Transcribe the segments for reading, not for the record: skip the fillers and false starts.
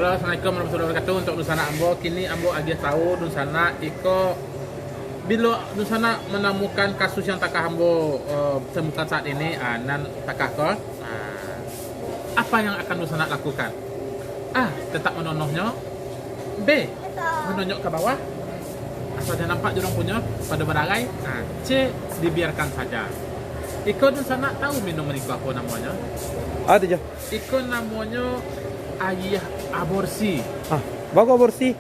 Halo, assalamualaikum warahmatullahi wabarakatuh. Untuk Nusana Ambo, kini Ambo agak tahu Nusana iko bila Nusana menemukan kasus yang takah Ambo temukan saat ini, nan takah ko, apa yang akan Nusana lakukan? A. Tetap menonohnya. B. Menonjok ke bawah. Asal dia nampak jurang punya pada beragai. C. Dibiarkan saja. Iko Nusana tahu minum ini apa namanya? Ada aja. Iko namanya ayah aborsi. Bagus aborsi.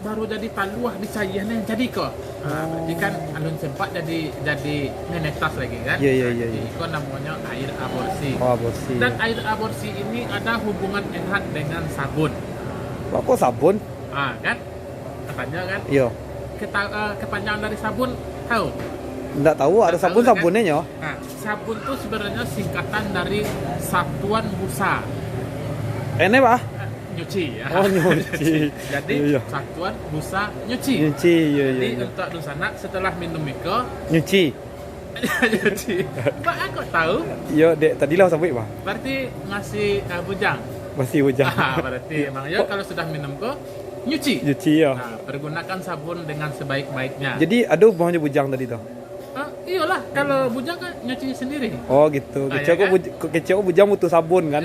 Baru jadi taluah di sayahnya jadi kok. Berarti kan alun sempat jadi menetas lagi kan? Iya. Itu namanya air aborsi. Oh, aborsi. Dan air aborsi ini ada hubungan erat dengan sabun. Kok sabun? Kan? Katanya kan? Iya. Kepanjangan dari sabun tahu? Enggak tahu ada Nggak sabun tahu, sabunnya kan? ya. Sabun itu sebenarnya singkatan dari satuan busa. Ini Pak. Nyuci ya. Oh, nyuci. Jadi Iya. satuan busa nyuci. Nyuci, Jadi iya. untuk Nusana setelah minum Miko Nyuci. nyuci. Pak aku tahu Iya, Dek, tadilah sampai Pak. berarti ngasih bujang. Masih hujan. Berarti emang ya kalau sudah minum kok nyuci. Nyuci ya. Pergunakan sabun dengan sebaik-baiknya. Jadi ada hubungannya bujang tadi tuh. Iyalah kalau bujang kan nyuci sendiri. Oh gitu. Ya Kecil kan? kecil bujang butuh sabun kan.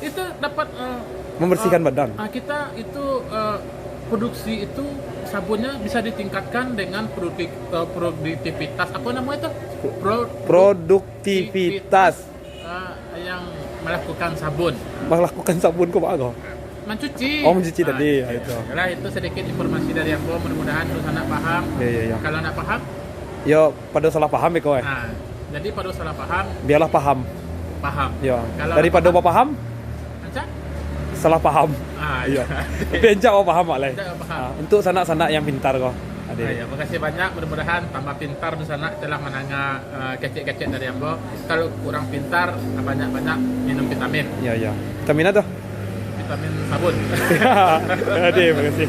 Itu dapat Membersihkan badan. Kita itu produksi itu sabunnya bisa ditingkatkan dengan produktivitas apa namanya itu? Produktivitas. Yang melakukan sabun. Melakukan sabun kok Pak Ago? Mencuci. Oh, mencuci tadi, ya, itu. Nah, itu sedikit informasi dari aku, mudah-mudahan Nusana paham. Iya. Kalau nggak paham, Yo, pada salah paham ya kau ya. jadi pada salah paham, Biarlah paham. paham. Yo. Kalau Daripada nggak mau paham, Ancak? salah paham. Iya. Tapi encak mau paham Pak Le. Encak mau paham. Untuk sanak-sanak yang pintar kok. Ya, makasih banyak. Mudah-mudahan tambah pintar Nusana telah menanya kecek-kecek dari Ambo. Kalau kurang pintar, banyak-banyak minum vitamin. Iya. Vitamin apa tuh? Vitamin sabun. Terima kasih.